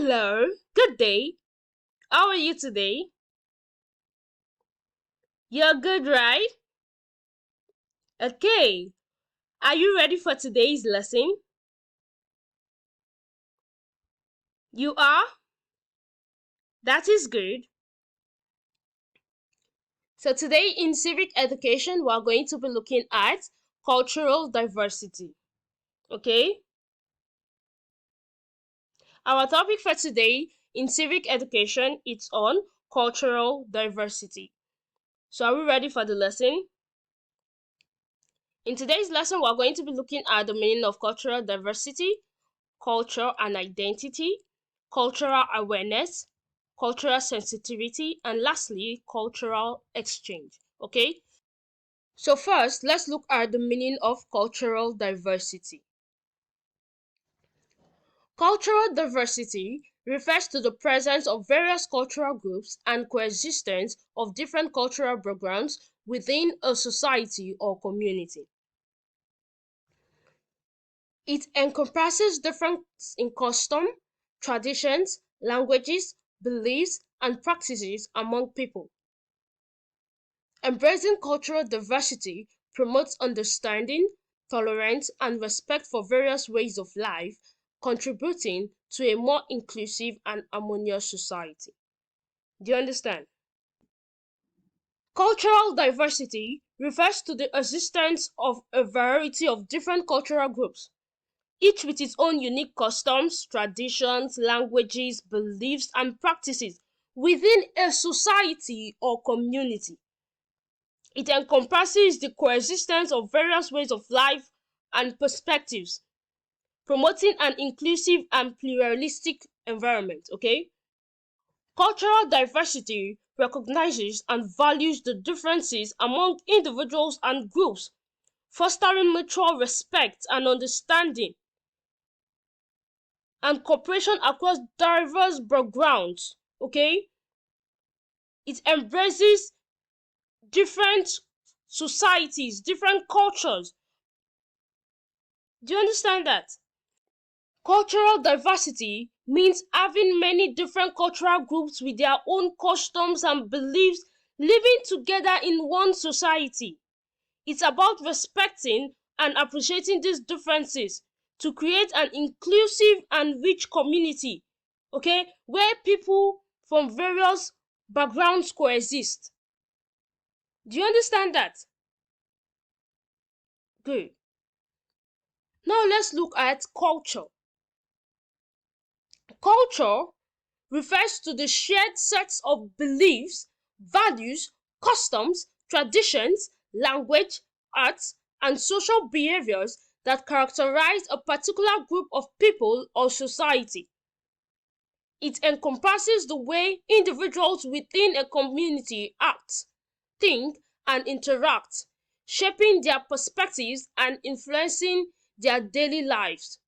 Hello, good day. How are you today? You're good, right? Okay. Are you ready for today's lesson? You are? That is good. So today in civic education, we're going to be looking at cultural diversity. Okay? Our topic for today in civic education is on cultural diversity. So are we ready for the lesson? In today's lesson, we're going to be looking at the meaning of cultural diversity, culture and identity, cultural awareness, cultural sensitivity, and lastly, cultural exchange. Okay? So first, let's look at the meaning of cultural diversity. Cultural diversity refers to the presence of various cultural groups and coexistence of different cultural backgrounds within a society or community. It encompasses differences in custom, traditions, languages, beliefs, and practices among people. Embracing cultural diversity promotes understanding, tolerance, and respect for various ways of life, contributing to a more inclusive and harmonious society. Do you understand? Cultural diversity refers to the existence of a variety of different cultural groups, each with its own unique customs, traditions, languages, beliefs, and practices within a society or community. It encompasses the coexistence of various ways of life and perspectives, promoting an inclusive and pluralistic environment. Okay? Cultural diversity recognizes and values the differences among individuals and groups, fostering mutual respect and understanding and cooperation across diverse backgrounds. Okay? It embraces different societies, different cultures. Do you understand that? Cultural diversity means having many different cultural groups with their own customs and beliefs living together in one society. It's about respecting and appreciating these differences to create an inclusive and rich community, okay, where people from various backgrounds coexist. Do you understand that? Good. Now let's look at culture. Culture refers to the shared sets of beliefs, values, customs, traditions, language, arts, and social behaviors that characterize a particular group of people or society. It encompasses the way individuals within a community act, think, and interact, shaping their perspectives and influencing their daily lives.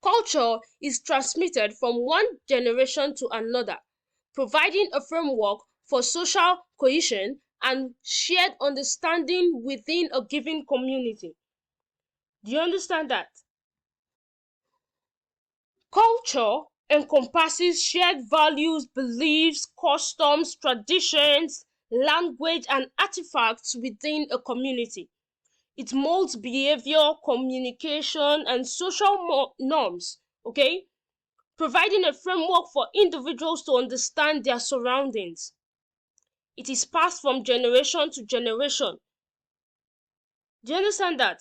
Culture is transmitted from one generation to another, providing a framework for social cohesion and shared understanding within a given community. Do you understand that? Culture encompasses shared values, beliefs, customs, traditions, language, and artifacts within a community. It molds behavior, communication, and social norms, okay? Providing a framework for individuals to understand their surroundings. It is passed from generation to generation. Do you understand that?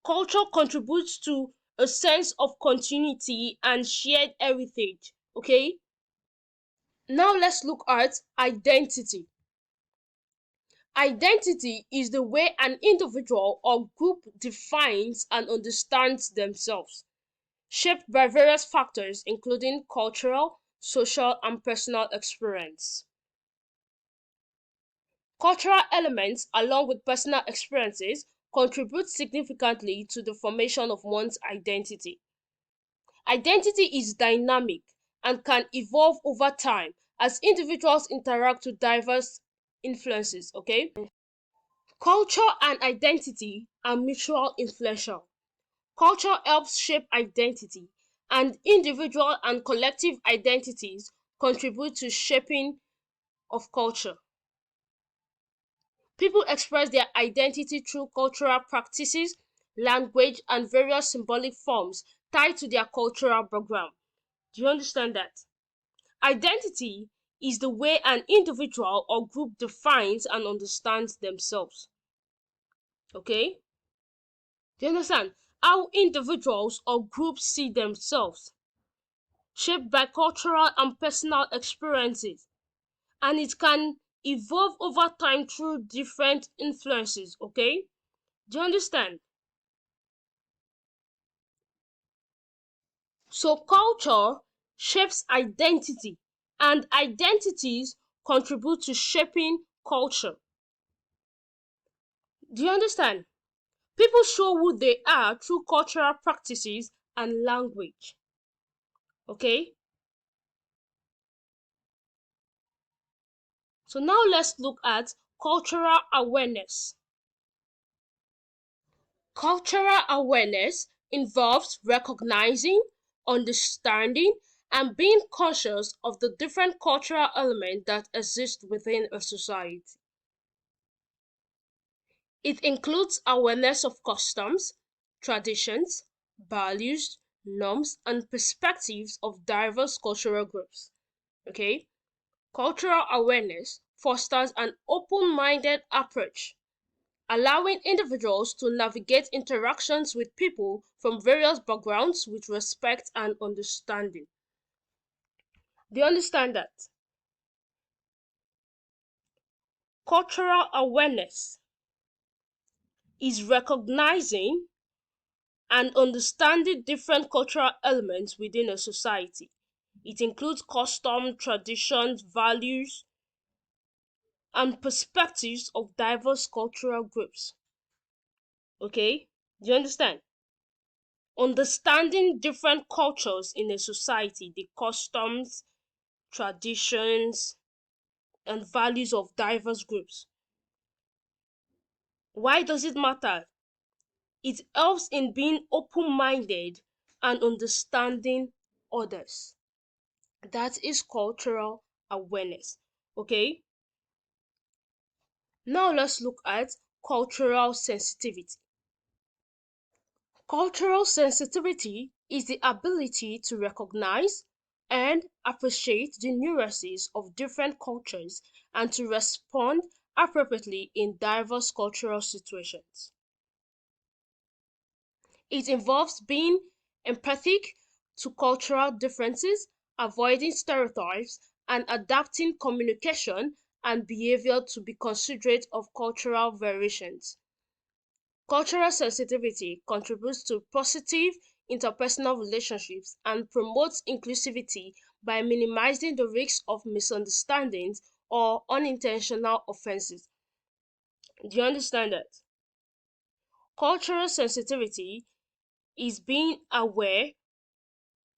Culture contributes to a sense of continuity and shared heritage. Okay? Now let's look at identity. Identity is the way an individual or group defines and understands themselves, shaped by various factors including cultural, social, and personal experience. Cultural elements, along with personal experiences, contribute significantly to the formation of one's identity. Identity is dynamic and can evolve over time as individuals interact with diverse influences, okay? Culture and identity are mutual influential. Culture helps shape identity and individual and collective identities contribute to shaping of culture. People express their identity through cultural practices, language, and various symbolic forms tied to their cultural background. Do you understand that? Identity is the way an individual or group defines and understands themselves. Okay? Do you understand? How individuals or groups see themselves, shaped by cultural and personal experiences, and it can evolve over time through different influences. Okay? Do you understand? So culture shapes identity, and identities contribute to shaping culture. Do you understand? People show who they are through cultural practices and language. Okay? So now let's look at cultural awareness. Cultural awareness involves recognizing, understanding, and being conscious of the different cultural elements that exist within a society. It includes awareness of customs, traditions, values, norms, and perspectives of diverse cultural groups. Okay? Cultural awareness fosters an open-minded approach, allowing individuals to navigate interactions with people from various backgrounds with respect and understanding. Do you understand that? Cultural awareness is recognizing and understanding different cultural elements within a society. It includes custom, traditions, values, and perspectives of diverse cultural groups. Okay? Do you understand? Understanding different cultures in a society, the customs, traditions, and values of diverse groups. Why does it matter? It helps in being open minded and understanding others. That is cultural awareness. Okay? Now let's look at cultural sensitivity. Cultural sensitivity is the ability to recognize and appreciate the nuances of different cultures and to respond appropriately in diverse cultural situations. It involves being empathic to cultural differences, avoiding stereotypes, and adapting communication and behavior to be considerate of cultural variations. Cultural sensitivity contributes to positive interpersonal relationships and promotes inclusivity by minimizing the risk of misunderstandings or unintentional offenses. Do you understand that? Cultural sensitivity is being aware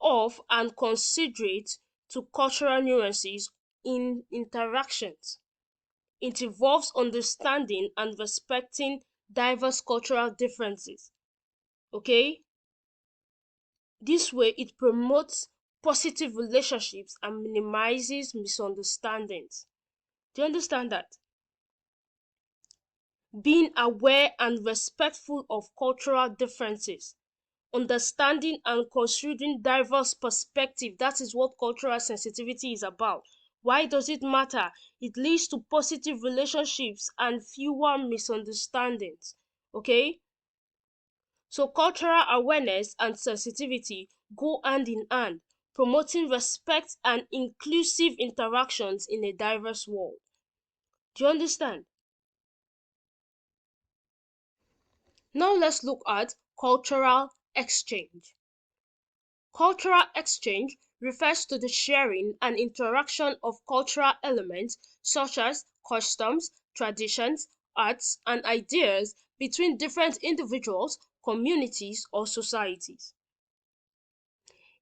of and considerate to cultural nuances in interactions. It involves understanding and respecting diverse cultural differences. Okay? This way, it promotes positive relationships and minimizes misunderstandings. Do you understand that? Being aware and respectful of cultural differences, understanding and considering diverse perspectives. That is what cultural sensitivity is about. Why does it matter? It leads to positive relationships and fewer misunderstandings. Okay? So cultural awareness and sensitivity go hand in hand, promoting respect and inclusive interactions in a diverse world. Do you understand? Now let's look at cultural exchange. Cultural exchange refers to the sharing and interaction of cultural elements such as customs, traditions, arts, and ideas between different individuals, communities, or societies.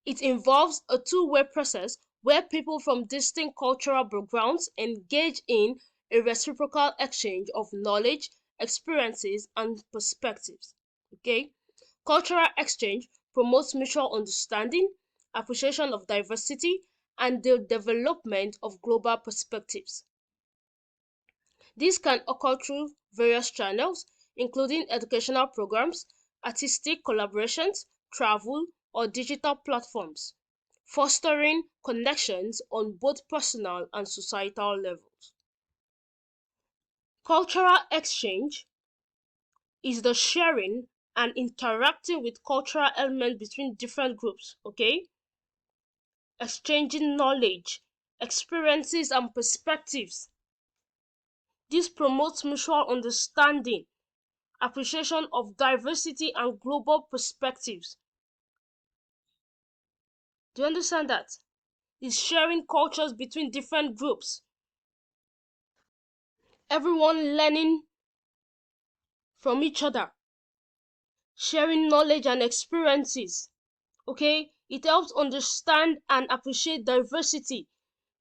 It involves a two-way process where people from distinct cultural backgrounds engage in a reciprocal exchange of knowledge, experiences, and perspectives. Okay? Cultural exchange promotes mutual understanding, appreciation of diversity, and the development of global perspectives. This can occur through various channels, including educational programs, artistic collaborations, travel, or digital platforms, fostering connections on both personal and societal levels. Cultural exchange is the sharing and interacting with cultural elements between different groups, okay? Exchanging knowledge, experiences, and perspectives. This promotes mutual understanding, appreciation of diversity, and global perspectives. Do you understand that? It's sharing cultures between different groups. Everyone learning from each other, sharing knowledge and experiences. Okay? It helps understand and appreciate diversity,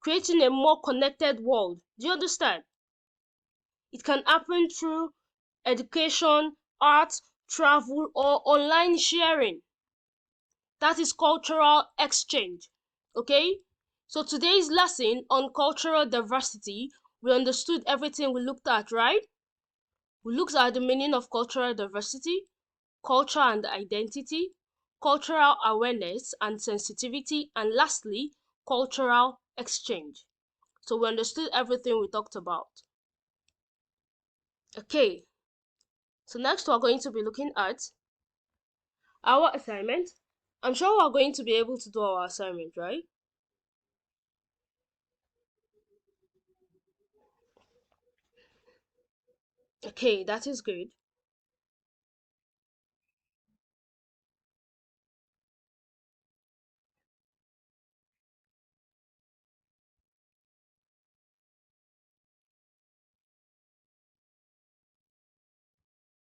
creating a more connected world. Do you understand? It can happen through education, art, travel, or online sharing. That is cultural exchange. Okay? So today's lesson on cultural diversity, we understood everything we looked at, right? We looked at the meaning of cultural diversity, culture and identity, cultural awareness and sensitivity, and lastly, cultural exchange. So we understood everything we talked about. Okay, so next we're going to be looking at our assignment. I'm sure we're going to be able to do our assignment, right? Okay, that is good.